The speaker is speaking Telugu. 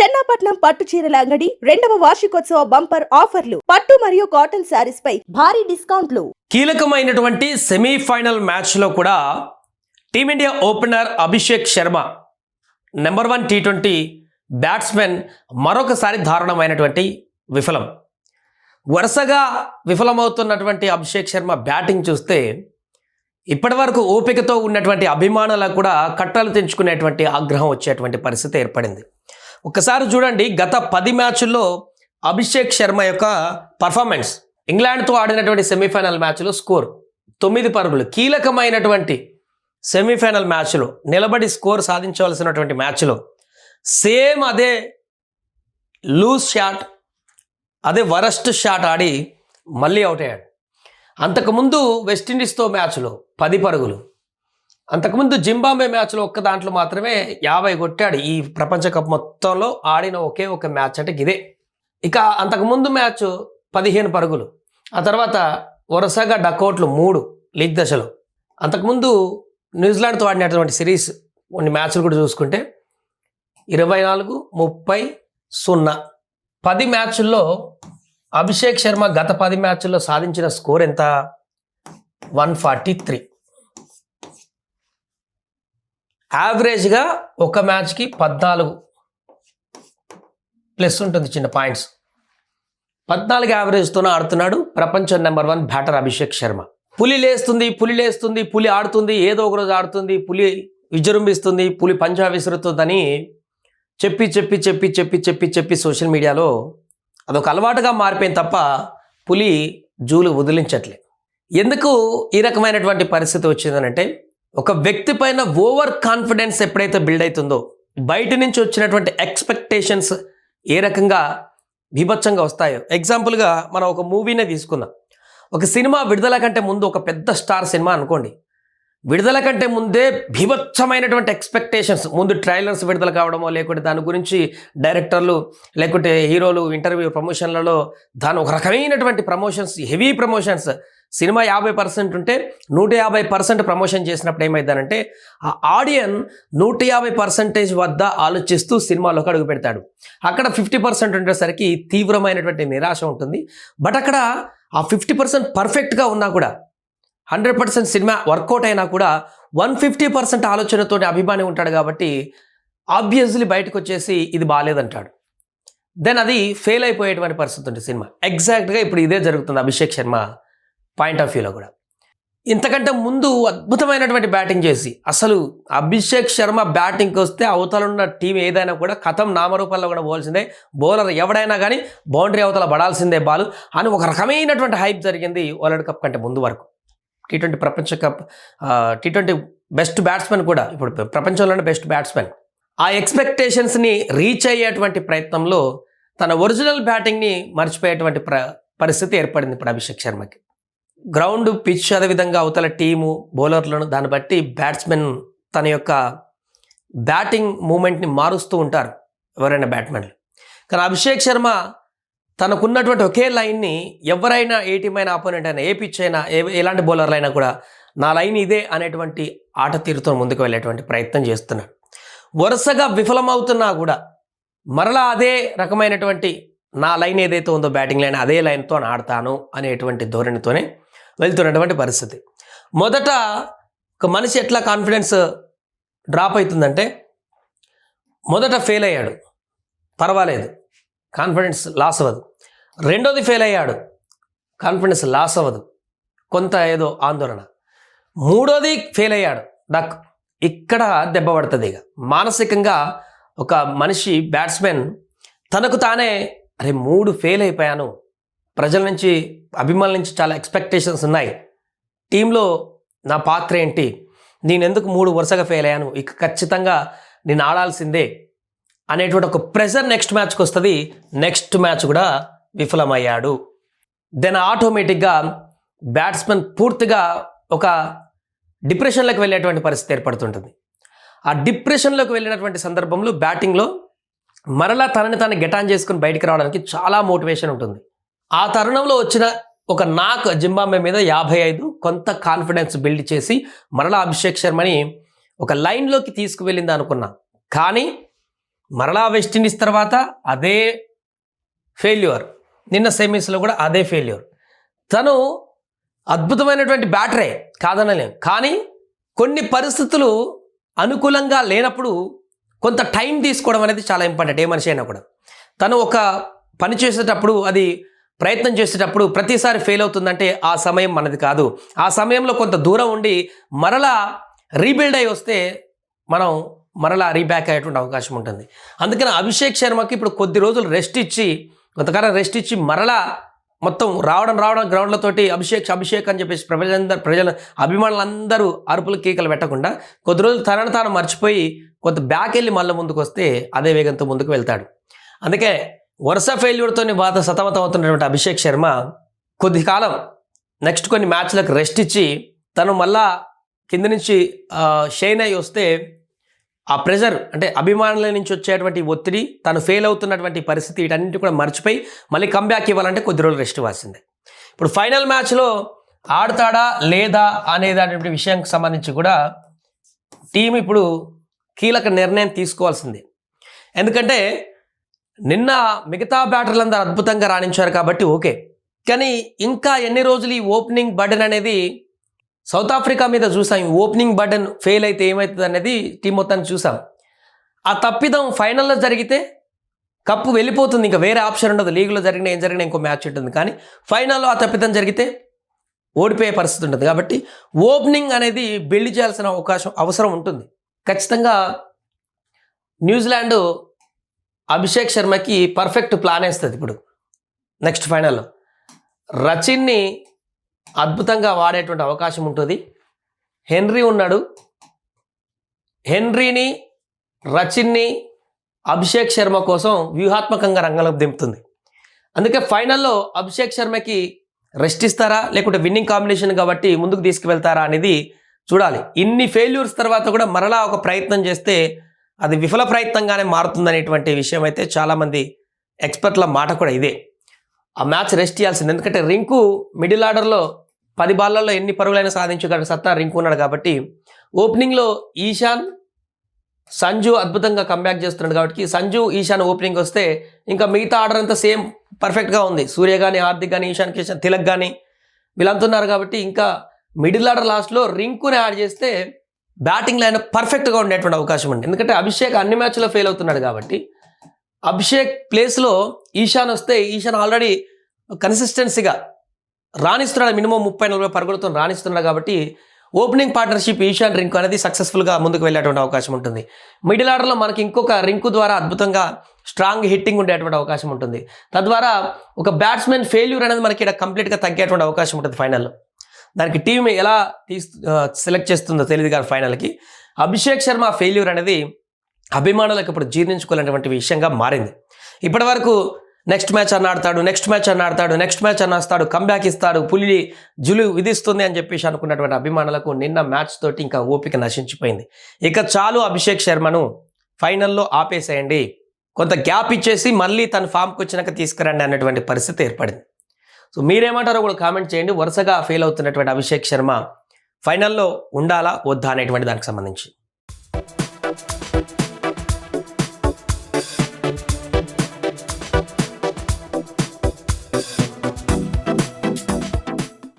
చెన్నాపట్నం పట్టు చీరల అంగడి 2వ వార్షికోత్సవ బంపర్ ఆఫర్లు. పట్టు మరియు కాటన్ శారీస్ పై భారీ డిస్కౌంట్లు. కీలకమైనటువంటి సెమీఫైనల్ మ్యాచ్లో కూడా team India opener Abhishek Sharma number 1 T20 batsmen మరొకసారి దారుణమైనటువంటి విఫలం. వరుసగా విఫలమవుతున్నటువంటి అభిషేక్ శర్మ బ్యాటింగ్ చూస్తే ఇప్పటివరకు ఓపికతో ఉన్నటువంటి అభిమానులకు కూడా కట్టలు తెంచుకునేటువంటి ఆగ్రహం వచ్చేటువంటి పరిస్థితి ఏర్పడింది. ఒక్కసారి చూడండి, గత 10 మ్యాచ్ల్లో అభిషేక్ శర్మ యొక్క పర్ఫార్మెన్స్. ఇంగ్లాండ్తో ఆడినటువంటి సెమీఫైనల్ మ్యాచ్లో స్కోర్ 9 పరుగులు. కీలకమైనటువంటి సెమీఫైనల్ మ్యాచ్లో నిలబడి స్కోర్ సాధించవలసినటువంటి మ్యాచ్లో సేమ్ అదే లూజ్ షాట్, అదే వరస్ట్ షాట్ ఆడి మళ్ళీ అవుట్ అయ్యాడు. అంతకుముందు వెస్టిండీస్తో మ్యాచ్లో 10 పరుగులు. అంతకుముందు జింబాబ్వే మ్యాచ్లో ఒక్క దాంట్లో మాత్రమే 50 కొట్టాడు. ఈ ప్రపంచ కప్ మొత్తంలో ఆడిన ఒకే ఒక మ్యాచ్ అంటే ఇదే. ఇక అంతకుముందు మ్యాచ్ 15 పరుగులు. ఆ తర్వాత వరుసగా డకౌట్లు 3 లీగ్ దశలో. అంతకుముందు న్యూజిలాండ్తో ఆడినటువంటి సిరీస్ కొన్ని మ్యాచ్లు కూడా చూసుకుంటే 24, 30, 0. 10 మ్యాచ్ల్లో అభిషేక్ శర్మ గత 10 మ్యాచ్ల్లో సాధించిన స్కోర్ ఎంత? 143. యావరేజ్గా ఒక మ్యాచ్కి 14 ప్లస్ ఉంటుంది, చిన్న పాయింట్స్. 14 యావరేజ్తోనే ఆడుతున్నాడు ప్రపంచం నెంబర్ 1 బ్యాటర్ అభిషేక్ శర్మ. పులి లేస్తుంది, పులి ఆడుతుంది, ఏదో ఒక రోజు ఆడుతుంది, పులి విజృంభిస్తుంది, పులి పంజా విసురుతుందని చెప్పి సోషల్ మీడియాలో అదొక అలవాటుగా మారిపోయింది తప్ప పులి జూలు వదిలించట్లే. ఎందుకు ఈ రకమైనటువంటి పరిస్థితి వచ్చిందనంటే, ఒక వ్యక్తి పైన ఓవర్ కాన్ఫిడెన్స్ ఎప్పుడైతే బిల్డ్ అవుతుందో, బయట నుంచి వచ్చినటువంటి ఎక్స్పెక్టేషన్స్ ఏ రకంగా బీభత్సంగా వస్తాయో. ఎగ్జాంపుల్గా మనం ఒక మూవీనే తీసుకుందాం. ఒక సినిమా విడుదల కంటే ముందు, ఒక పెద్ద స్టార్ సినిమా అనుకోండి, విడుదల కంటే ముందే బీభత్సమైనటువంటి ఎక్స్పెక్టేషన్స్, ముందు ట్రైలర్స్ విడుదల కావడమో, లేకుంటే దాని గురించి డైరెక్టర్లు లేకుంటే హీరోలు ఇంటర్వ్యూ ప్రమోషన్లలో దాని ఒక రకమైనటువంటి ప్రమోషన్స్, హెవీ ప్రమోషన్స్. సినిమా 50% ఉంటే 150% ప్రమోషన్ చేసినప్పుడు ఏమైందనంటే, ఆ ఆడియన్ 150% వద్ద ఆలోచిస్తూ సినిమాలోకి అడుగు పెడతాడు. అక్కడ 50% ఉండేసరికి తీవ్రమైనటువంటి నిరాశ ఉంటుంది. బట్ అక్కడ ఆ 50% పర్ఫెక్ట్గా ఉన్నా కూడా, 100% సినిమా వర్కౌట్ అయినా కూడా 150% ఆలోచనతో అభిమాని ఉంటాడు కాబట్టి ఆబ్వియస్లీ బయటకు వచ్చేసి ఇది బాగాలేదంటాడు. దెన్ అది ఫెయిల్ అయిపోయేటువంటి పరిస్థితి ఉంటుంది సినిమా. ఎగ్జాక్ట్గా ఇప్పుడు ఇదే జరుగుతుంది అభిషేక్ శర్మ పాయింట్ ఆఫ్ వ్యూలో కూడా. ఇంతకంటే ముందు అద్భుతమైనటువంటి బ్యాటింగ్ చేసి, అసలు అభిషేక్ శర్మ బ్యాటింగ్కి వస్తే అవతల ఉన్న టీం ఏదైనా కూడా కథం నామరూపాల్లో కూడా పోవాల్సిందే, బౌలర్ ఎవడైనా కానీ బౌండరీ అవతల పడాల్సిందే బాలు అని ఒక రకమైనటువంటి హైప్ జరిగింది వరల్డ్ కప్ కంటే ముందు వరకు. T20 ప్రపంచ కప్, T20 బెస్ట్ బ్యాట్స్మెన్ కూడా ఇప్పుడు ప్రపంచంలోనే బెస్ట్ బ్యాట్స్మెన్. ఆ ఎక్స్పెక్టేషన్స్ని రీచ్ అయ్యేటువంటి ప్రయత్నంలో తన ఒరిజినల్ బ్యాటింగ్ని మర్చిపోయేటువంటి పరిస్థితి ఏర్పడింది ఇప్పుడు అభిషేక్ శర్మకి. గ్రౌండ్, పిచ్, అదేవిధంగా అవతల టీము, బౌలర్లను దాన్ని బట్టి బ్యాట్స్మెన్ తన యొక్క బ్యాటింగ్ మూమెంట్ని మారుస్తూ ఉంటారు ఎవరైనా బ్యాట్మెన్లు. కానీ అభిషేక్ శర్మ తనకున్నటువంటి ఒకే లైన్ని ఎవరైనా, ఏ టీం అయినా, ఆపోనెంట్ అయినా, ఏ పిచ్ అయినా, ఎలాంటి బౌలర్లు అయినా కూడా నా లైన్ ఇదే అనేటువంటి ఆట తీరుతో ముందుకు వెళ్ళేటువంటి ప్రయత్నం చేస్తున్నాడు. వరుసగా విఫలమవుతున్నా కూడా మరలా అదే రకమైనటువంటి నా లైన్ ఏదైతే ఉందో బ్యాటింగ్ లైన్, అదే లైన్తో ఆడతాను అనేటువంటి ధోరణితోనే వెళ్తున్నటువంటి పరిస్థితి. మొదట ఒక మనిషి ఎట్లా కాన్ఫిడెన్స్ డ్రాప్ అవుతుందంటే, మొదట ఫెయిల్ అయ్యాడు, పర్వాలేదు, కాన్ఫిడెన్స్ లాస్ అవ్వదు. రెండోది ఫెయిల్ అయ్యాడు, కాన్ఫిడెన్స్ లాస్ అవ్వదు, కొంత ఏదో ఆందోళన. మూడోది ఫెయిల్ అయ్యాడు, ఇక్కడ దెబ్బ పడుతుంది. ఇక మానసికంగా ఒక మనిషి, బ్యాట్స్మెన్ తనకు తానే, అరే 3 ఫెయిల్ అయిపోయాను, ప్రజల నుంచి, అభిమానుల నుంచి చాలా ఎక్స్పెక్టేషన్స్ ఉన్నాయి, టీంలో నా పాత్ర ఏంటి, నేను ఎందుకు 3 వరుసగా ఫెయిల్ అయ్యాను, ఇక ఖచ్చితంగా నేను ఆడాల్సిందే అనేటువంటి ఒక ప్రెషర్ నెక్స్ట్ మ్యాచ్కి వస్తుంది. నెక్స్ట్ మ్యాచ్ కూడా విఫలమయ్యాడు. దెన్ ఆటోమేటిక్గా బ్యాట్స్మెన్ పూర్తిగా ఒక డిప్రెషన్లోకి వెళ్ళేటువంటి పరిస్థితి ఏర్పడుతుంటుంది. ఆ డిప్రెషన్లోకి వెళ్ళినటువంటి సందర్భంలో బ్యాటింగ్లో మరలా తనని తాను గెటాన్ చేసుకుని బయటికి రావడానికి చాలా మోటివేషన్ ఉంటుంది. ఆ తరుణంలో వచ్చిన ఒక నాక్ జింబాబ్వే మీద 55 కొంత కాన్ఫిడెన్స్ బిల్డ్ చేసి మరలా అభిషేక్ శర్మని ఒక లైన్లోకి తీసుకువెళ్ళింది అనుకున్నా. కానీ మరలా వెస్టిండీస్ తర్వాత అదే ఫెయిల్యూర్, నిన్న సెమీస్లో కూడా అదే ఫెయిల్యూర్. తను అద్భుతమైనటువంటి బ్యాటరే కాదనలేం, కానీ కొన్ని పరిస్థితులు అనుకూలంగా లేనప్పుడు కొంత టైం తీసుకోవడం అనేది చాలా ఇంపార్టెంట్. ఏ మనిషి అయినా కూడా తను ఒక పని చేసేటప్పుడు, అది ప్రయత్నం చేసేటప్పుడు ప్రతిసారి ఫెయిల్ అవుతుందంటే ఆ సమయం మనది కాదు. ఆ సమయంలో కొంత దూరం ఉండి మరలా రీబిల్డ్ అయి వస్తే మనం మరలా రీబ్యాక్ అయ్యేటువంటి అవకాశం ఉంటుంది. అందుకని అభిషేక్ శర్మకి ఇప్పుడు కొద్ది రోజులు రెస్ట్ ఇచ్చి, కొంతకాలం రెస్ట్ ఇచ్చి మరలా మొత్తం రావడం గ్రౌండ్లతోటి అభిషేక్ అని చెప్పేసి ప్రజల అభిమానులందరూ అరుపులు కేకలు పెట్టకుండా కొద్ది రోజులు తనను తాను మర్చిపోయి కొంత బ్యాక్ వెళ్ళి మళ్ళీ ముందుకు వస్తే అదే వేగంతో ముందుకు వెళ్తాడు. అందుకే వరుస ఫెయిల్యూర్తో బాధ సతమతం అవుతున్నటువంటి అభిషేక్ శర్మ కొద్ది కాలం నెక్స్ట్ కొన్ని మ్యాచ్లకు రెస్ట్ ఇచ్చి తను మళ్ళా కింద నుంచి షైన్ అయ్యి వస్తే ఆ ప్రెషర్, అంటే అభిమానుల నుంచి వచ్చేటువంటి ఒత్తిడి, తను ఫెయిల్ అవుతున్నటువంటి పరిస్థితి, వీటన్నింటి కూడా మర్చిపోయి మళ్ళీ కంబ్యాక్ ఇవ్వాలంటే కొద్ది రోజులు రెస్ట్ ఇవ్వాల్సిందే. ఇప్పుడు ఫైనల్ మ్యాచ్లో ఆడతాడా లేదా అనేటువంటి విషయానికి సంబంధించి కూడా టీం ఇప్పుడు కీలక నిర్ణయం తీసుకోవాల్సిందే. ఎందుకంటే నిన్న మిగతా బ్యాటర్లందరూ అద్భుతంగా రాణించారు కాబట్టి ఓకే, కానీ ఇంకా ఎన్ని రోజులు ఈ ఓపెనింగ్ బర్డెన్ అనేది సౌత్ ఆఫ్రికా మీద చూసాం. ఈ ఓపెనింగ్ బర్డెన్ ఫెయిల్ అయితే ఏమవుతుంది అనేది టీం మొత్తానికి చూసాం. ఆ తప్పిదం ఫైనల్లో జరిగితే కప్పు వెళ్ళిపోతుంది, ఇంకా వేరే ఆప్షన్ ఉండదు. లీగ్లో జరిగిన ఏం జరిగినా ఇంకో మ్యాచ్ ఉంటుంది, కానీ ఫైనల్లో ఆ తప్పిదం జరిగితే ఓడిపోయే పరిస్థితి ఉంటుంది. కాబట్టి ఓపెనింగ్ అనేది బిల్డ్ చేయాల్సిన అవసరం ఉంటుంది ఖచ్చితంగా. న్యూజిలాండ్ అభిషేక్ శర్మకి పర్ఫెక్ట్ ప్లాన్ వేస్తుంది. ఇప్పుడు నెక్స్ట్ ఫైనల్లో రచిన్ని అద్భుతంగా వాడేటువంటి అవకాశం ఉంటుంది. హెన్రీ ఉన్నాడు, హెన్రీని రచిన్ని అభిషేక్ శర్మ కోసం వ్యూహాత్మకంగా రంగంలోకి దింపుతుంది. అందుకే ఫైనల్లో అభిషేక్ శర్మకి రెస్ట్ ఇస్తారా లేకుంటే విన్నింగ్ కాంబినేషన్ కాబట్టి ముందుకు తీసుకువెళ్తారా అనేది చూడాలి. ఇన్ని ఫెయిల్యూర్స్ తర్వాత కూడా మరలా ఒక ప్రయత్నం చేస్తే అది విఫల ప్రయత్నంగానే మారుతుందనేటువంటి విషయం అయితే చాలామంది ఎక్స్పర్ట్ల మాట కూడా ఇదే. ఆ మ్యాచ్ రెస్ట్ చేయాల్సింది, ఎందుకంటే రింకు మిడిల్ ఆర్డర్లో 10 బాళ్ళల్లో ఎన్ని పరుగులైనా సాధించగల సత్తా రింకు ఉన్నాడు కాబట్టి ఓపెనింగ్లో ఈశాన్, సంజు అద్భుతంగా కంబ్యాక్ చేస్తున్నాడు కాబట్టి సంజు, ఈశాన్ ఓపెనింగ్ వస్తే ఇంకా మిగతా ఆర్డర్ అంతా సేమ్ పర్ఫెక్ట్గా ఉంది. సూర్య కానీ, హార్దిక్ కానీ, ఈశాన్ కిషన్, తిలక్ కానీ వీళ్ళంతున్నారు కాబట్టి ఇంకా మిడిల్ ఆర్డర్ లాస్ట్లో రింకుని యాడ్ చేస్తే బ్యాటింగ్ లైన్ పర్ఫెక్ట్గా ఉండేటువంటి అవకాశం ఉంది. ఎందుకంటే అభిషేక్ అన్ని మ్యాచ్లో ఫెయిల్ అవుతున్నాడు కాబట్టి అభిషేక్ ప్లేస్లో ఈశాన్ వస్తే ఈశాన్ ఆల్రెడీ కన్సిస్టెన్సీగా రాణిస్తున్నాడు, మినిమం 30-40 పరుగులతో రాణిస్తున్నాడు కాబట్టి ఓపెనింగ్ పార్ట్నర్షిప్ ఈశాన్ రింకు అనేది సక్సెస్ఫుల్గా ముందుకు వెళ్ళేటువంటి అవకాశం ఉంటుంది. మిడిల్ ఆర్డర్లో మనకి ఇంకొక రింకు ద్వారా అద్భుతంగా స్ట్రాంగ్ హిట్టింగ్ ఉండేటువంటి అవకాశం ఉంటుంది. తద్వారా ఒక బ్యాట్స్మెన్ ఫెయిల్యూర్ అనేది మనకి ఇక్కడ కంప్లీట్గా తగ్గేటువంటి అవకాశం ఉంటుంది ఫైనల్లో. దానికి టీం ఎలా సెలెక్ట్ చేస్తుందో తెలియదు కానీ ఫైనల్కి అభిషేక్ శర్మ ఫెయిల్యూర్ అనేది అభిమానులకు ఇప్పుడు జీర్ణించుకోలేనటువంటి విషయంగా మారింది. ఇప్పటి వరకు నెక్స్ట్ మ్యాచ్ అన్న వస్తాడు, కంబ్యాక్ ఇస్తాడు, పులి జులు విధిస్తుంది అని చెప్పేసి అనుకున్నటువంటి అభిమానులకు నిన్న మ్యాచ్ తోటి ఇంకా ఓపిక నశించిపోయింది. ఇక చాలు అభిషేక్ శర్మను ఫైనల్లో ఆపేసేయండి, కొంత గ్యాప్ ఇచ్చేసి మళ్ళీ తన ఫామ్కి వచ్చినాక తీసుకురండి అన్నటువంటి పరిస్థితి ఏర్పడింది. సో మీరేమంటారో కూడా కామెంట్ చేయండి. వరుసగా ఫెయిల్ అవుతున్నటువంటి అభిషేక్ శర్మ ఫైనల్లో ఉండాలా వద్దా అనేటువంటి దానికి సంబంధించి.